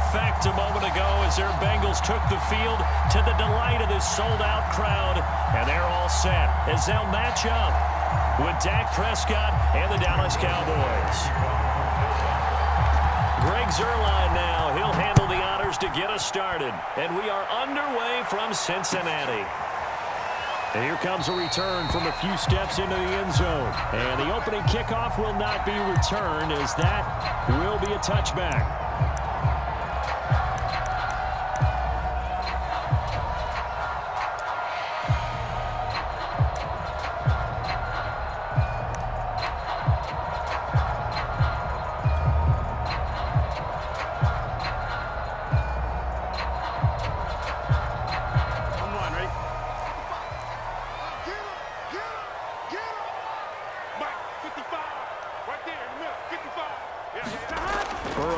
effect a moment ago as their Bengals took the field to the delight of this sold-out crowd. And they're all set as they'll match up with Dak Prescott and the Dallas Cowboys. Greg Zuerlein now. He'll handle the honors to get us started. And we are underway from Cincinnati. And here comes a return from a few steps into the end zone. And the opening kickoff will not be returned as that will be a touchback.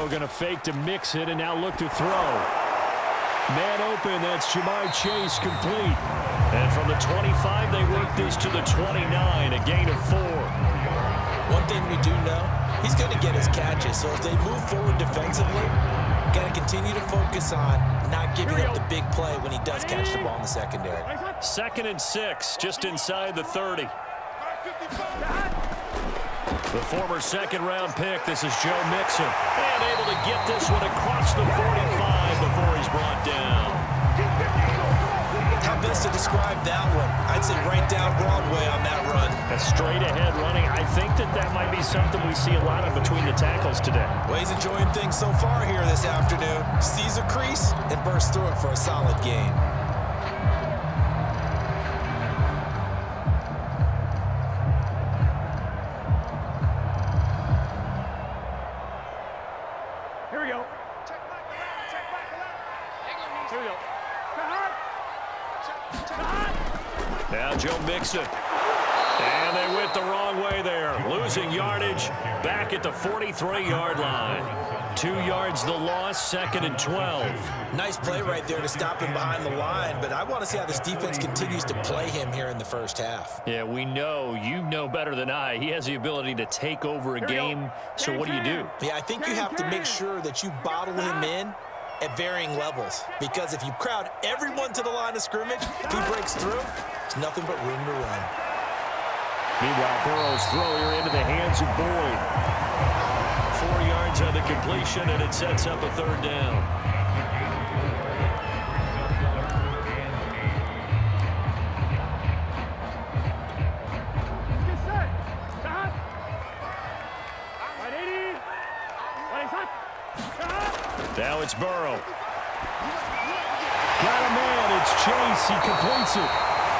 Going to fake to mix it and now look to throw. Man open, that's Jamar Chase complete. And from the 25, they work this to the 29, a gain of 4. One thing we do know, he's going to get his catches. So if they move forward defensively, got to continue to focus on not giving up the big play when he does catch the ball in the secondary. 2nd and 6, just inside the 30. The former second-round pick, this is Joe Mixon. And able to get this one across the 45 before he's brought down. How best to describe that one? I'd say right down Broadway on that run. A straight-ahead running. I think that might be something we see a lot of between the tackles today. Well, he's enjoying things so far here this afternoon. Sees a crease and bursts through it for a solid gain. Now Joe Mixon. And they went the wrong way there. Losing yardage back at the 43-yard line. 2 yards the loss, 2nd and 12. Nice play right there to stop him behind the line, but I want to see how this defense continues to play him here in the first half. Yeah, we know. You know better than I. He has the ability to take over a game, so what do you do? Yeah, I think you have to make sure that you bottle him in at varying levels, because if you crowd everyone to the line of scrimmage, if he breaks through, there's nothing but room to run. Meanwhile, Burrow's throw here into the hands of Boyd. 4 yards on the completion, and it sets up a 3rd down. Now it's Burrow. Got a man. It's Chase. He completes it.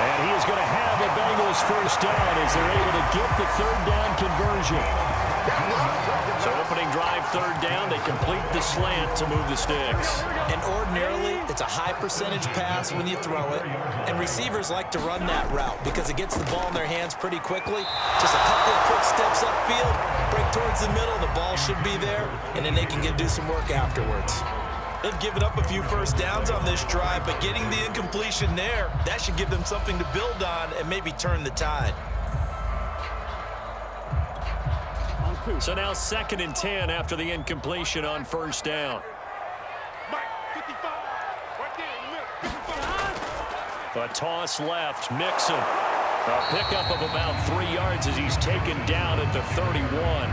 And he is going to have the Bengals first down as they're able to get the 3rd down conversion. So opening drive, 3rd down. They complete the slant to move the sticks. And ordinarily, it's a high percentage pass when you throw it. And receivers like to run that route because it gets the ball in their hands pretty quickly. Just a couple of quick steps upfield, break towards the middle, the ball should be there, and then they can do some work afterwards. They've given up a few first downs on this drive, but getting the incompletion there, that should give them something to build on and maybe turn the tide. So now 2nd and 10 after the incompletion on 1st down. A toss left, Mixon. A pickup of about 3 yards as he's taken down at the 31.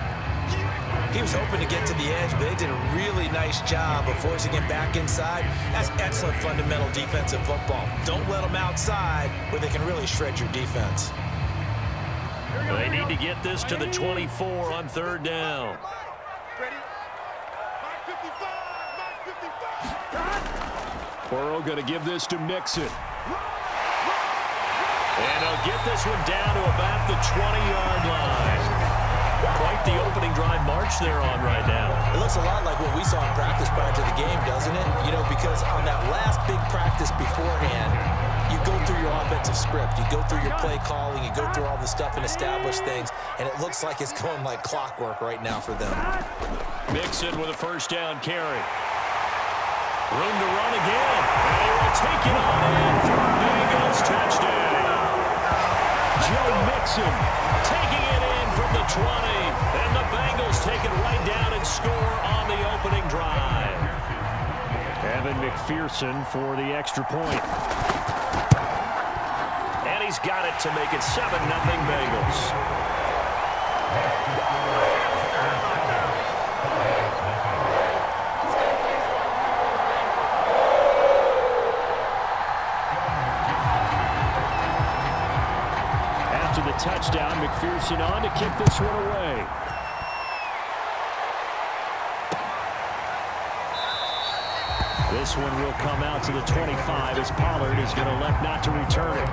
He was hoping to get to the edge, but they did a really nice job of forcing him back inside. That's excellent fundamental defensive football. Don't let them outside where they can really shred your defense. They need to get this to the 24 on 3rd down. Burrow going to give this to Mixon. And he'll get this one down to about the 20-yard line. Quite the opening drive march they're on right now. It looks a lot like what we saw in practice prior to the game, doesn't it? You know, because on that last big practice beforehand, you go through your offensive script, you go through your play calling, you go through all the stuff and establish things, and it looks like it's going like clockwork right now for them. Mixon with a 1st down carry. Room to run again. And they will take it on in for a Bengals touchdown. Joe Mixon taking it in from the 20. And the Bengals take it right down and score on the opening drive. Evan McPherson for the extra point. And he's got it to make it 7-0 Bengals. After the touchdown, McPherson on to kick this one away. This one will come out to the 25 as Pollard is going to elect not to return it.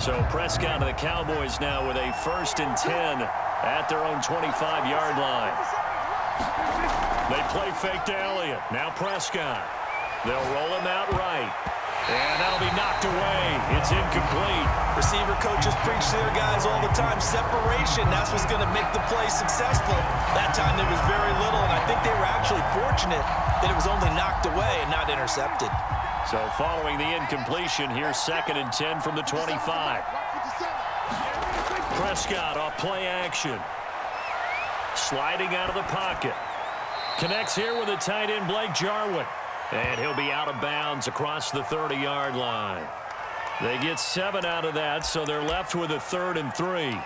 So Prescott and the Cowboys now with a 1st and 10 at their own 25-yard line. They play fake to Elliott. Now Prescott. They'll roll him out right. And that'll be knocked away. It's incomplete. Receiver coaches preach to their guys all the time. Separation, that's what's going to make the play successful. That time there was very little, and I think they were actually fortunate that it was only knocked away and not intercepted. So following the incompletion, here's 2nd and 10 from the 25. Prescott off play action. Sliding out of the pocket. Connects here with the tight end, Blake Jarwin. And he'll be out of bounds across the 30-yard line. They get 7 out of that, so they're left with a 3rd and 3.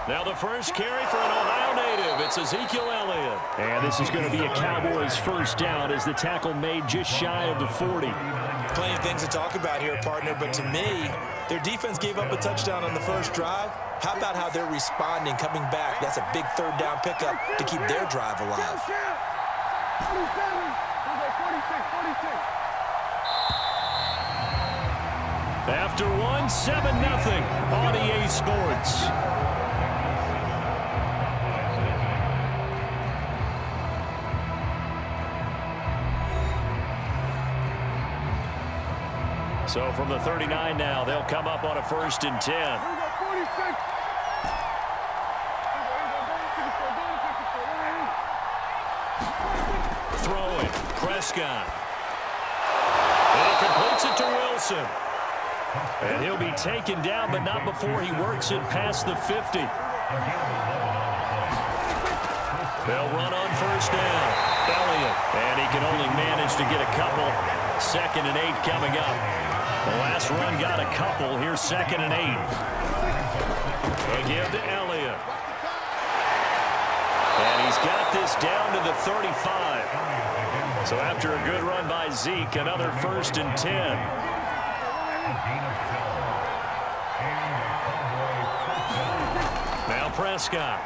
Now the first carry for an Ohio native. It's Ezekiel Elliott. And this is going to be a Cowboys 1st down as the tackle made just shy of the 40. Plenty of things to talk about here, partner, but to me, their defense gave up a touchdown on the first drive. How about how they're responding, coming back? That's a big 3rd down pickup to keep their drive alive. After one, 7-0 on EA Sports. So from the 39 now, they'll come up on a 1st and 10. Throwing, Prescott. And he completes it to Wilson. And he'll be taken down, but not before he works it past the 50. They'll run on 1st down. Elliott, and he can only manage to get a couple. 2nd and 8 coming up. The last run got a couple. Here's 2nd and 8. They give to Elliott. And he's got this down to the 35. So after a good run by Zeke, another 1st and 10. Now Prescott.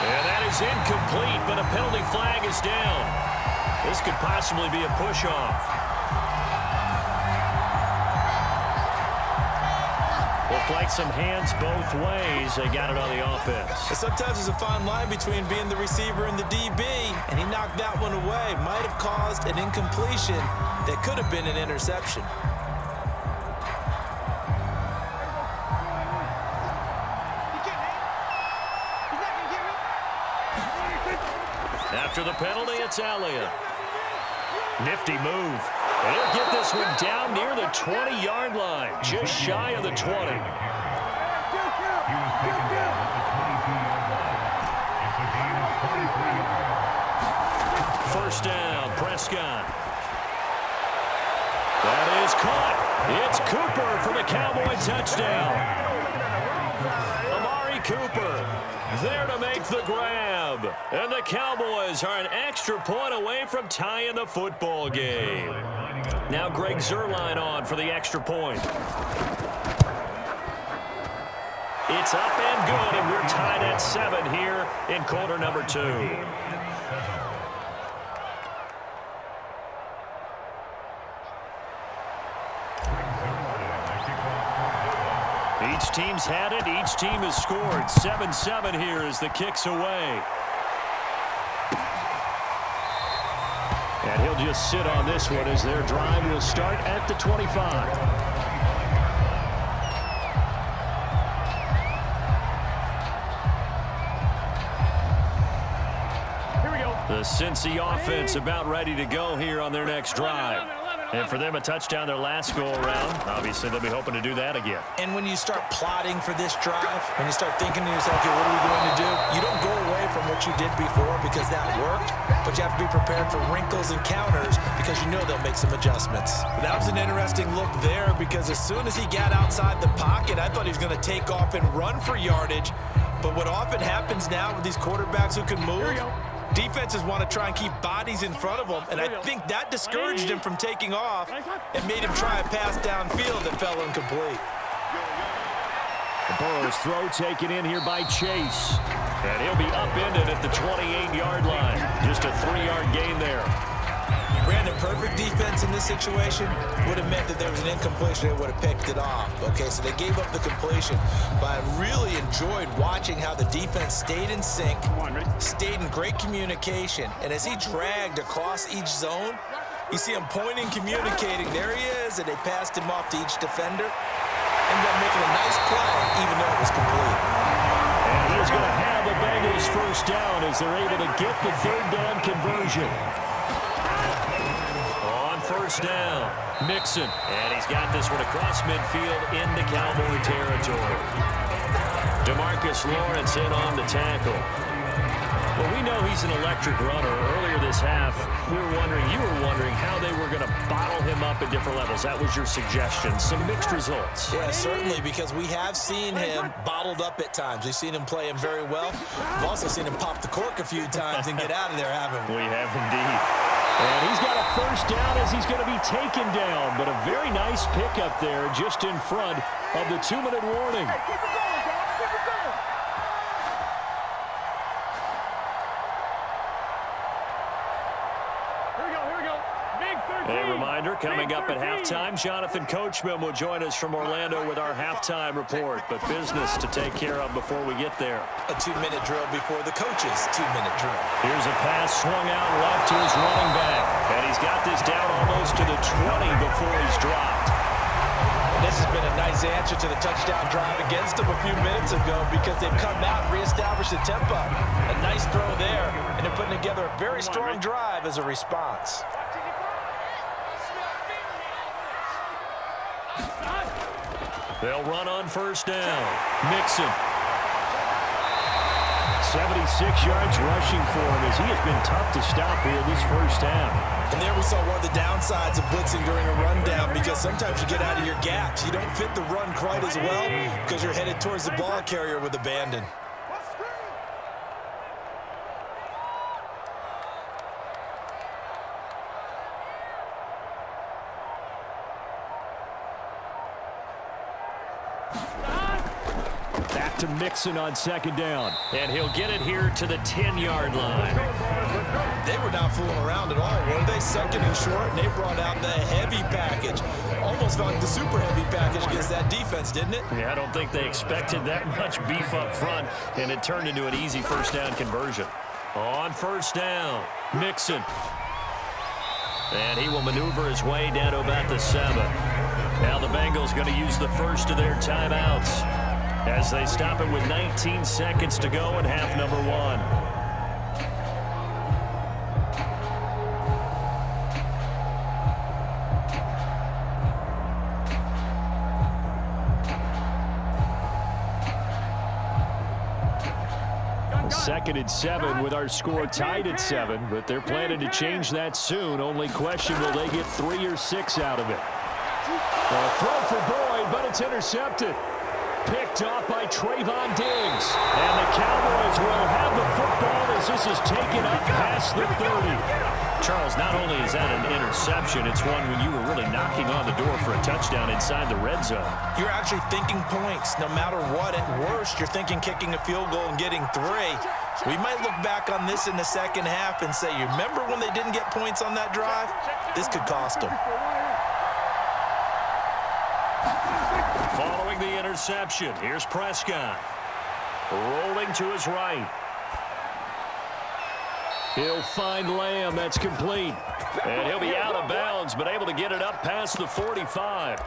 And that is incomplete, but a penalty flag is down. This could possibly be a push-off. Looked like some hands both ways. They got it on the offense. And sometimes there's a fine line between being the receiver and the DB, and he knocked that one away. Might have caused an incompletion that could have been an interception. After the penalty, it's Elliott. Nifty move. And he'll get this one down near the 20-yard line, just shy of the 20. First down, Prescott. That is caught. It's Cooper for the Cowboy touchdown. Amari Cooper there to make the grab. And the Cowboys are an extra point away from tying the football game. Now Greg Zuerlein on for the extra point. It's up and good, and we're tied at 7 here in quarter number 2. Each team's had it. Each team has scored. 7-7 here as the kick's away. And he'll just sit on this one as their drive will start at the 25. The Cincy offense about ready to go here on their next drive. And for them, a touchdown their last go-around. Obviously, they'll be hoping to do that again. And when you start plotting for this drive, when you start thinking to yourself, okay, what are we going to do? You don't go away from what you did before because that worked, but you have to be prepared for wrinkles and counters because you know they'll make some adjustments. That was an interesting look there because as soon as he got outside the pocket, I thought he was going to take off and run for yardage. But what often happens now with these quarterbacks who can move, defenses want to try and keep bodies in front of them, and I think that discouraged him from taking off and made him try a pass downfield that fell incomplete. The Burrow's throw taken in here by Chase. And he'll be upended at the 28-yard line. Just a 3-yard gain there. Brandon, perfect defense in this situation would have meant that there was an incompletion. They would have picked it off. Okay, so they gave up the completion. But I really enjoyed watching how the defense stayed in sync, stayed in great communication. And as he dragged across each zone, you see him pointing, communicating. There he is, and they passed him off to each defender. Ended up making a nice play, even though it was complete. And he is going to have the Bengals first down as they're able to get the third down conversion. First down, Mixon, and he's got this one across midfield into Cowboy territory. DeMarcus Lawrence in on the tackle. Well, we know he's an electric runner. Earlier this half, you were wondering how they were going to bottle him up at different levels. That was your suggestion. Some mixed results. Yeah, certainly, because we have seen him bottled up at times. We've seen him play him very well. We've also seen him pop the cork a few times and get out of there, haven't we? We have indeed. And he's got a first down as he's going to be taken down. But a very nice pickup there just in front of the 2-minute warning. A reminder, coming up at halftime, Jonathan Coachman will join us from Orlando with our halftime report. But business to take care of before we get there. A 2-minute drill before the coach's 2-minute drill. Here's a pass swung out left to his running back. And he's got this down almost to the 20 before he's dropped. And this has been a nice answer to the touchdown drive against them a few minutes ago because they've come out and reestablished the tempo. A nice throw there, and they're putting together a very strong drive as a response. They'll run on first down. Mixon. 76 yards rushing for him as he has been tough to stop here this first half. And there we saw one of the downsides of blitzing during a rundown because sometimes you get out of your gaps. You don't fit the run quite as well because you're headed towards the ball carrier with abandon. Back to Mixon on second down. And he'll get it here to the 10-yard line. They were not fooling around at all, were they? Second and short, and they brought out the heavy package. Almost felt like the super heavy package against that defense, didn't it? Yeah, I don't think they expected that much beef up front, and it turned into an easy first down conversion. On first down, Mixon. And he will maneuver his way down to about the 7. Now the Bengals going to use the first of their timeouts as they stop it with 19 seconds to go in half number 1. Second and 7 with our score tied at 7, but they're planning to change that soon. Only question, will they get 3 or 6 out of it? A throw for Boyd, but it's intercepted. Picked off by Trayvon Diggs. And the Cowboys will have the football as this is taken up past the 30. Charles, not only is that an interception, it's one when you were really knocking on the door for a touchdown inside the red zone. You're actually thinking points. No matter what, at worst, you're thinking kicking a field goal and getting 3. We might look back on this in the second half and say, you remember when they didn't get points on that drive? This could cost them. Following the interception. Here's Prescott. Rolling to his right. He'll find Lamb. That's complete. And he'll be out of bounds, but able to get it up past the 45.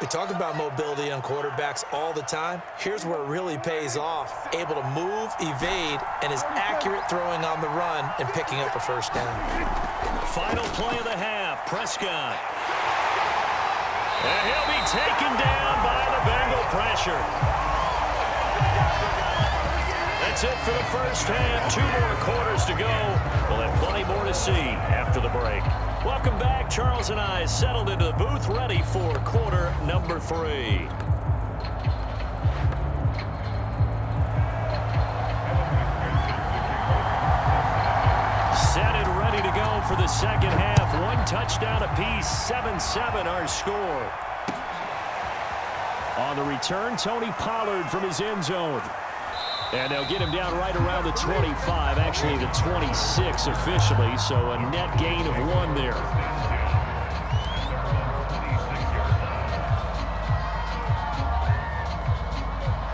We talk about mobility on quarterbacks all the time. Here's where it really pays off. Able to move, evade, and is accurate throwing on the run and picking up a first down. Final play of the half, Prescott. And he'll be taken down by the Bengal pressure. That's it for the first half. 2 more quarters to go. We'll have plenty more to see after the break. Welcome back. Charles and I settled into the booth, ready for quarter number 3. Set and ready to go for the second half. 1 touchdown apiece, 7-7 our score. On the return, Tony Pollard from his end zone. And they'll get him down right around the 25, actually the 26 officially, so a net gain of 1 there.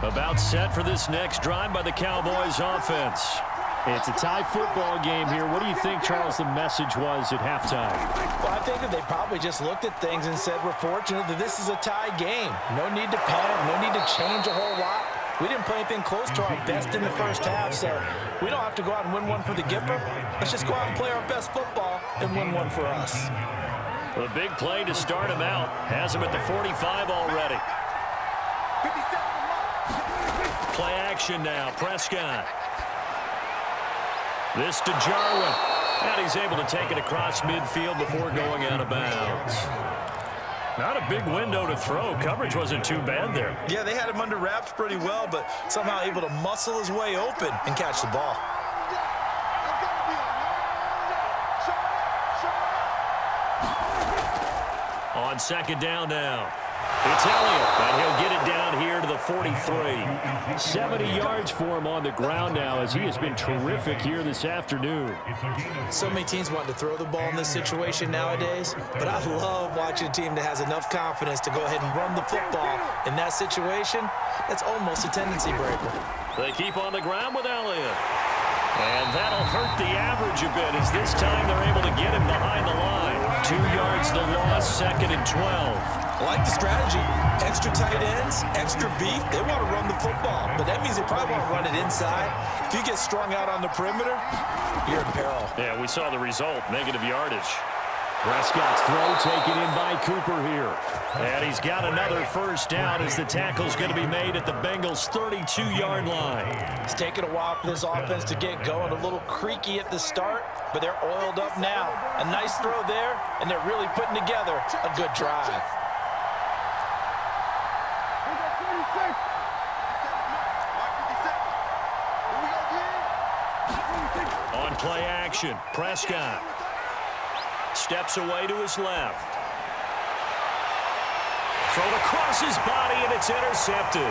About set for this next drive by the Cowboys offense. It's a tie football game here. What do you think, Charles, the message was at halftime? Well, I think that they probably just looked at things and said, we're fortunate that this is a tie game. No need to panic, no need to change a whole lot. We didn't play anything close to our best in the first half, so we don't have to go out and win one for the Gipper. Let's just go out and play our best football and win one for us. Well, a big play to start him out. Has him at the 45 already. Play action now, Prescott. This to Jarwin. And he's able to take it across midfield before going out of bounds. Not a big window to throw. Coverage wasn't too bad there. Yeah, they had him under wraps pretty well, but somehow able to muscle his way open and catch the ball. On second down now. It's Elliott, and he'll get it down here to the 43. 70 yards for him on the ground now, as he has been terrific here this afternoon. So many teams want to throw the ball in this situation nowadays, but I love watching a team that has enough confidence to go ahead and run the football. In that situation, that's almost a tendency breaker. They keep on the ground with Elliott. And that'll hurt the average a bit, as this time they're able to get him behind the line. 2 yards the loss, 2nd and 12. I like the strategy. Extra tight ends, extra beef. They want to run the football, but that means they probably want to run it inside. If you get strung out on the perimeter, you're in peril. Yeah, we saw the result, negative yardage. Prescott's throw taken in by Cooper here. And he's got another first down as the tackle's going to be made at the Bengals' 32-yard line. It's taken a while for this offense to get going. A little creaky at the start, but they're oiled up now. A nice throw there, and they're really putting together a good drive. On play action, Prescott steps away to his left. Thrown across his body, and it's intercepted.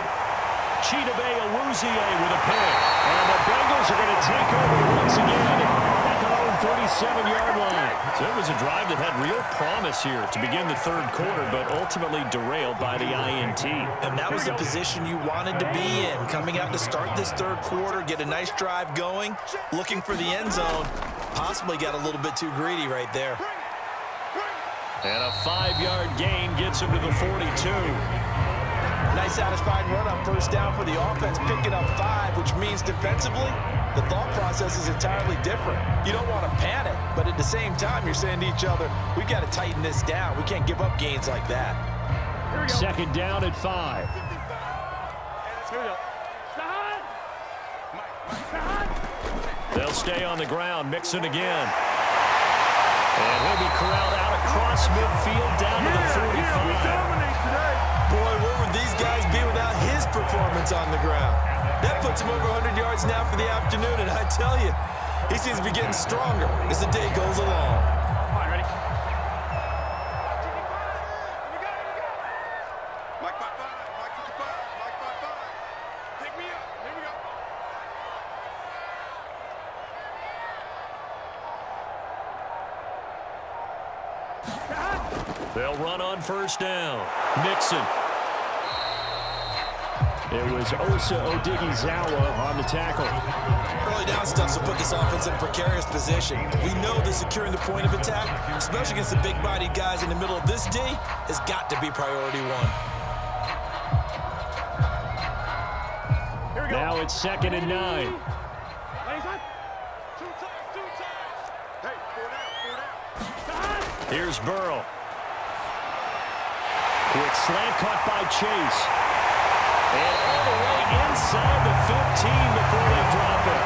Chidobe Awuzie with a pick. And the Bengals are going to take over once again at their own 37-yard line. So it was a drive that had real promise here to begin the third quarter, but ultimately derailed by the INT. And that was the position you wanted to be in, coming out to start this third quarter, get a nice drive going, looking for the end zone. Possibly got a little bit too greedy right there. And a 5-yard gain gets him to the 42. Nice satisfying run on first down for the offense, picking up 5, which means defensively, the thought process is entirely different. You don't want to panic, but at the same time, you're saying to each other, we've got to tighten this down. We can't give up gains like that. Second down at 5. They'll stay on the ground, Mixon again. And he'll be corralled out across midfield down to the 45. Boy, where would these guys be without his performance on the ground? That puts him over 100 yards now for the afternoon, and I tell you, he seems to be getting stronger as the day goes along. All right, ready? Mike 5-5, Mike 55, Mike 5-5. Pick me up. Here we go. They'll run on first down. Mixon It was Osa Odighizuwa on the tackle. Early down stuff will put this offense in a precarious position. We know that securing the point of attack, especially against the big-bodied guys in the middle of this D, has got to be priority one. Now it's 2nd and 9. Two times. Hey, 4 down. Here's Burrow. Quick slant caught by Chase. And all the way inside the 15 before they drop it.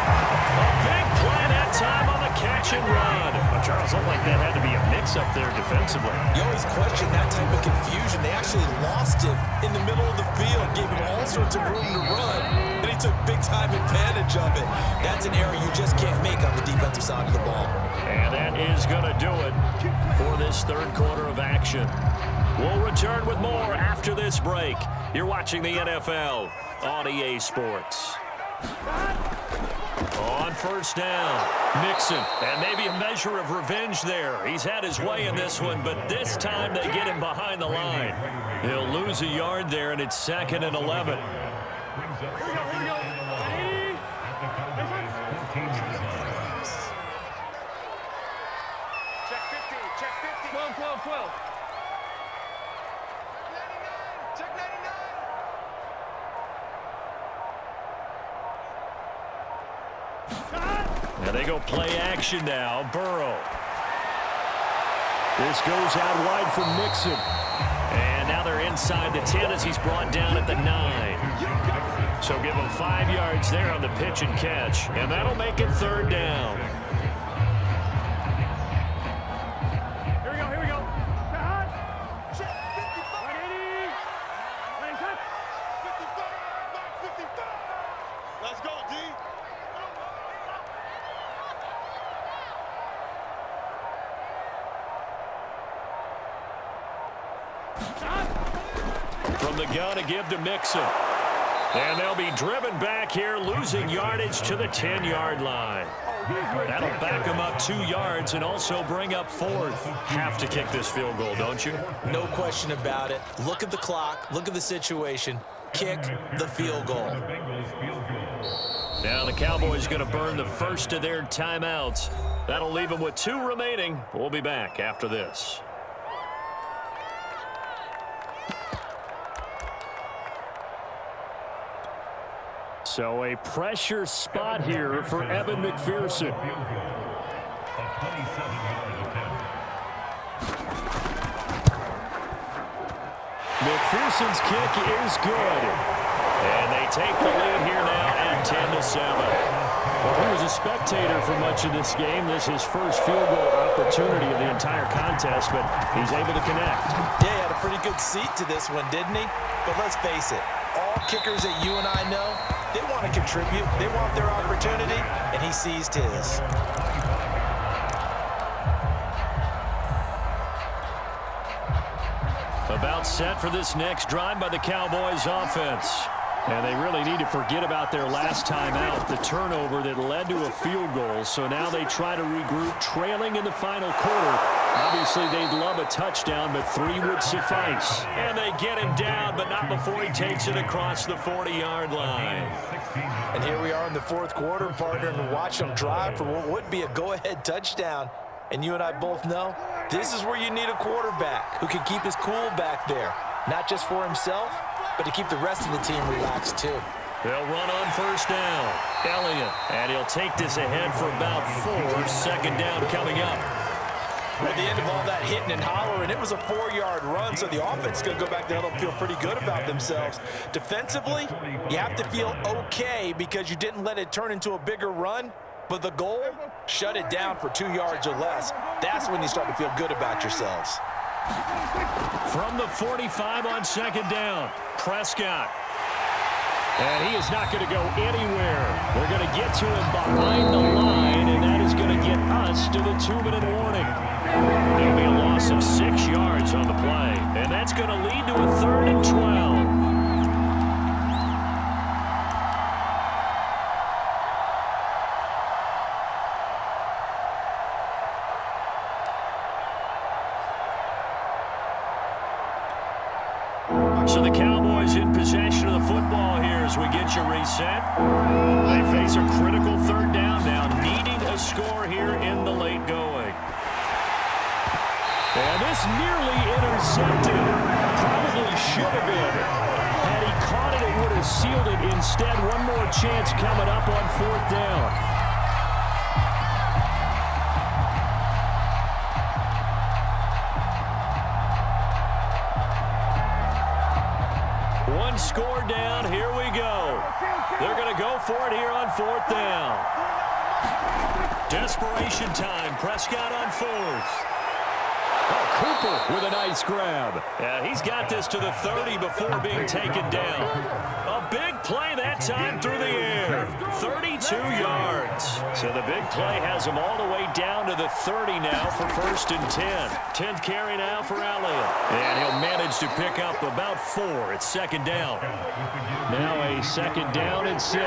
A big play that time on the catch and run. But Charles, looked like that had to be a mix-up there defensively. You always question that type of confusion. They actually lost him in the middle of the field, gave him all sorts of room to run, and he took big-time advantage of it. That's an error you just can't make on the defensive side of the ball. And that is going to do it for this third quarter of action. We'll return with more after this break. You're watching the NFL on EA Sports. On first down, Mixon. And maybe a measure of revenge there. He's had his way in this one, but this time they get him behind the line. He'll lose a yard there, and it's 2nd and 11. Check 15. Check 15. 12. Check 99. Now they go play action now. Burrow. This goes out wide for Mixon. And now they're inside the 10 as he's brought down at the 9. So give him 5 yards there on the pitch and catch. And that'll make it 3rd down. Here we go. Check 55. 55. Back 55. Let's go, D. From the gun to give to Mixon. And they'll be driven back here, losing yardage to the 10-yard line. That'll back them up 2 yards and also bring up 4th. Have to kick this field goal, don't you? No question about it. Look at the clock. Look at the situation. Kick the field goal. Now the Cowboys going to burn the first of their timeouts. That'll leave them with 2 remaining. We'll be back after this. So a pressure spot here for Evan McPherson. McPherson's kick is good. And they take the lead here now at 10-7. Well, he was a spectator for much of this game. This is his first field goal opportunity of the entire contest, but he's able to connect. Yeah, he had a pretty good seat to this one, didn't he? But let's face it, all kickers that you and I know, they want to contribute. They want their opportunity, and he seized his. About set for this next drive by the Cowboys offense. And they really need to forget about their last time out, the turnover that led to a field goal. So now they try to regroup, trailing in the final quarter. Obviously, they'd love a touchdown, but 3 would suffice. And they get him down, but not before he takes it across the 40-yard line. And here we are in the 4th quarter, partner, and watch them drive for what would be a go-ahead touchdown. And you and I both know this is where you need a quarterback who can keep his cool back there, not just for himself, but to keep the rest of the team relaxed too. They'll run on first down. Elliott, and he'll take this ahead for about 4. 2nd down coming up. At the end of all that hitting and hollering, it was a 4-yard run, so the offense is going to go back there and feel pretty good about themselves. Defensively, you have to feel okay because you didn't let it turn into a bigger run, but the goal, shut it down for 2 yards or less. That's when you start to feel good about yourselves. From the 45 on 2nd down, Prescott. And he is not going to go anywhere. They're going to get to him behind the line, and that is going to get us to the 2-minute warning. There'll be a loss of 6 yards on the play, and that's going to lead to a 3rd and 12. So the Cowboys in possession of the football here. pitch a reset. They face a critical third down now, needing a score here in the late going. And this nearly intercepted. Probably should have been. Had he caught it, it would have sealed it. Instead, one more chance coming up on fourth down. One score down. Here we go. They're going to go for it here on fourth down. Desperation time. Prescott on fourth. Oh, Cooper with a nice grab. Yeah, he's got this to the 30 before being taken down. A big play that time through the air. 32 yards. So the big play has him all the way down to the 30 now for first and 10. 10th carry now for Elliott. And he'll manage to pick up about 4. It's second down. Now a second down and 6.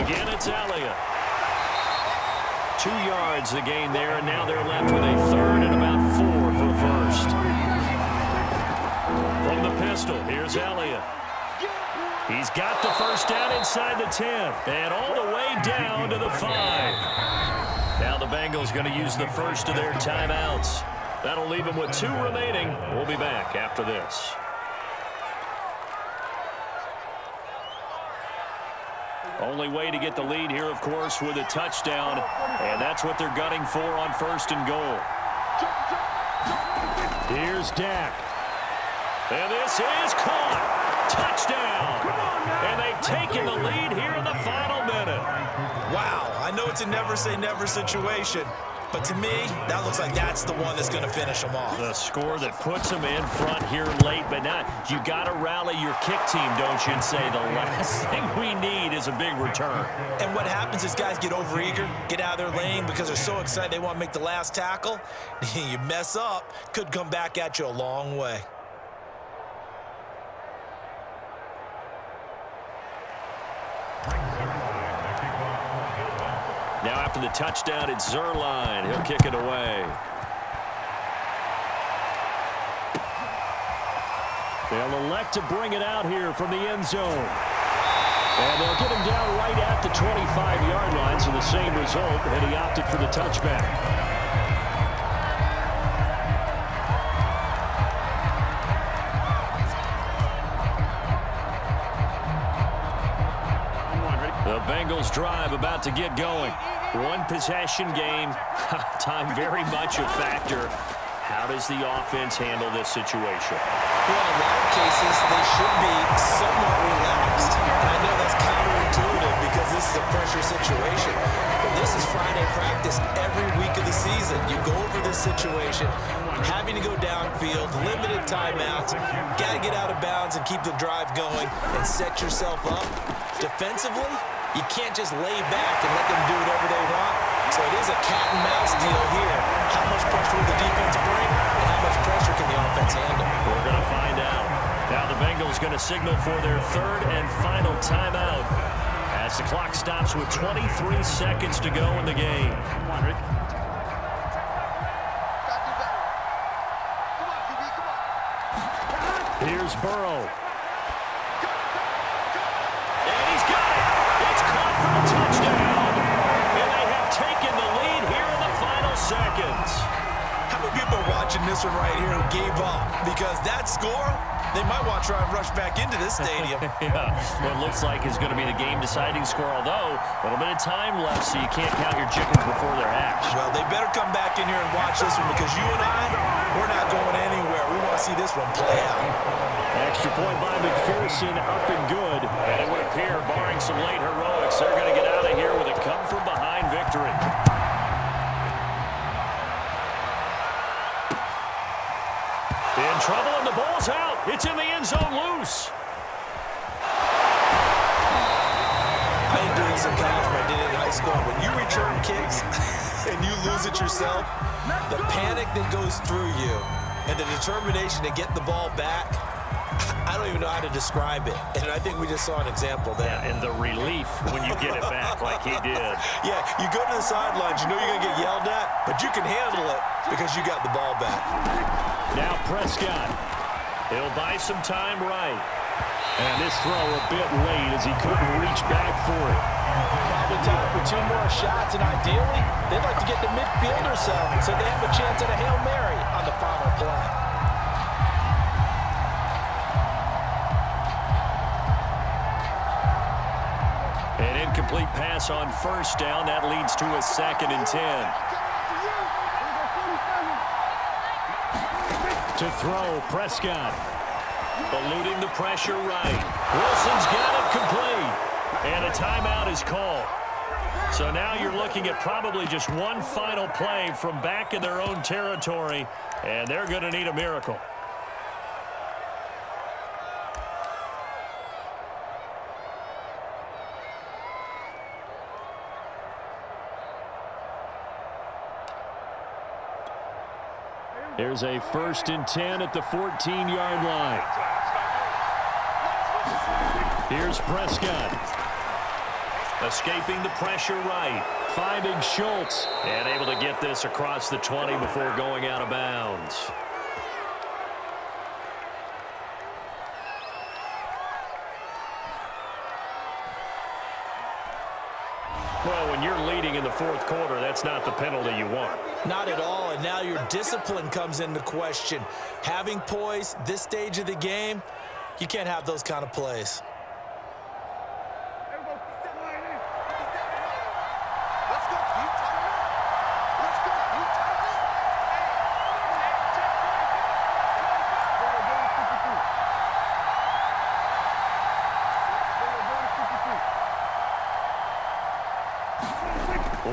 Again, it's Elliott. 2 yards the gain there, and now they're left with a third and about 4 for first. From the pistol, here's Elliott. He's got the first down inside the 10, and all the way down to the 5. Now the Bengals going to use the first of their timeouts. That'll leave them with 2 remaining. We'll be back after this. Only way to get the lead here, of course, with a touchdown, and that's what they're gunning for on first and goal. Here's Dak. And this is caught. Touchdown. And they've taken the lead here in the final minute. Wow, I know it's a never-say-never situation, but to me, that looks like that's the one that's going to finish them off. The score that puts them in front here late, but not. You got to rally your kick team, don't you, and say the last thing we need is a big return. And what happens is guys get overeager, get out of their lane because they're so excited they want to make the last tackle. You mess up, could come back at you a long way. Now after the touchdown, it's Zerline. He'll kick it away. They'll elect to bring it out here from the end zone. And they'll get him down right at the 25-yard line, so the same result, and he opted for the touchback. The Bengals drive about to get going. One possession game. Time very much a factor. How does the offense handle this situation? Well, in a lot of cases, they should be somewhat relaxed. And I know that's counterintuitive because this is a pressure situation. But this is Friday practice every week of the season. You go over this situation, having to go downfield, limited timeouts, got to get out of bounds and keep the drive going and set yourself up. Defensively, you can't just lay back and let them do whatever they want. So it is a cat and mouse deal here. How much pressure will the defense bring and how much pressure can the offense handle? We're going to find out. Now the Bengals going to signal for their third and final timeout as the clock stops with 23 seconds to go in the game. Come on, Rick. Here's Burrow. And he's got it. It's caught for a touchdown. And they have taken the lead here in the final seconds. How many people are watching this one right here who gave up? Because that score, they might want to try and rush back into this stadium. Yeah, what looks like is going to be the game-deciding score, although a little bit of time left, so you can't count your chickens before they're hatched. Well, they better come back in here and watch this one because you and I, we're not going anywhere. We want to see this one play out. Extra point by McPherson, up and good. And it would appear, barring some late heroics, they're going to get out of here with a come-from-behind victory. In trouble, and the ball's out. It's in the end zone loose. I didn't do this in college, but I did it in high school. When you return kicks and you lose it yourself, the panic that goes through you and the determination to get the ball back, I don't even know how to describe it. And I think we just saw an example there. Yeah, and the relief when you get it back like he did. Yeah, you go to the sidelines, you know you're going to get yelled at, but you can handle it because you got the ball back. Now Prescott. He'll buy some time right. And this throw a bit late as he couldn't reach back for it. Probably time for 2 more shots, and ideally, they'd like to get to midfield or so they have a chance at a Hail Mary on the final play. An incomplete pass on first down. That leads to a 2nd and 10. To throw, Prescott. Eluding the pressure right. Wilson's got it complete. And a timeout is called. So now you're looking at probably just one final play from back in their own territory, and they're going to need a miracle. Here's a 1st and 10 at the 14-yard line. Here's Prescott. Escaping the pressure right. Finding Schultz. And able to get this across the 20 before going out of bounds. Well, when you're leading in the 4th quarter, that's not the penalty you want. Not at all, and now your discipline comes into question. Having poise this stage of the game, you can't have those kind of plays. Let's go, Pete. Let's go, Pete.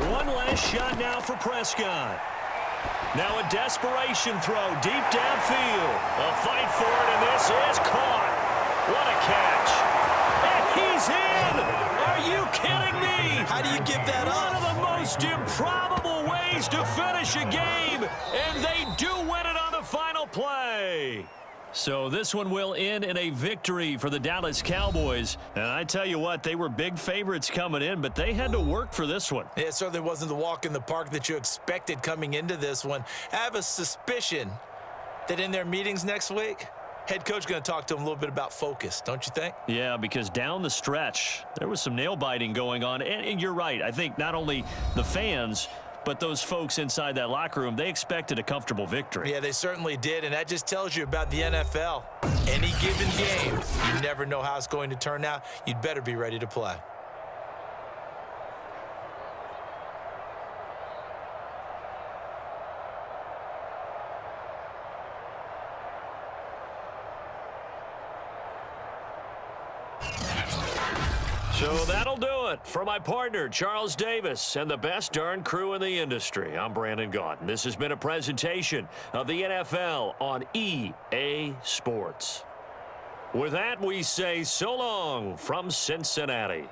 One last shot now for Prescott. Now a desperation throw deep downfield. A fight for it, and this is caught. What a catch. And he's in! Are you kidding me? How do you give that up? One of the most improbable ways to finish a game, and they do win it on the final play. So this one will end in a victory for the Dallas Cowboys. And I tell you what, they were big favorites coming in, but they had to work for this one. It certainly wasn't the walk in the park that you expected coming into this one. I have a suspicion that in their meetings next week, head coach going to talk to them a little bit about focus, don't you think? Yeah, because down the stretch, there was some nail-biting going on. And you're right. I think not only the fans, but those folks inside that locker room, they expected a comfortable victory. Yeah, they certainly did, and that just tells you about the NFL. Any given game, you never know how it's going to turn out. You'd better be ready to play. So that'll do it for my partner, Charles Davis, and the best darn crew in the industry. I'm Brandon Gaudin. This has been a presentation of the NFL on EA Sports. With that, we say so long from Cincinnati.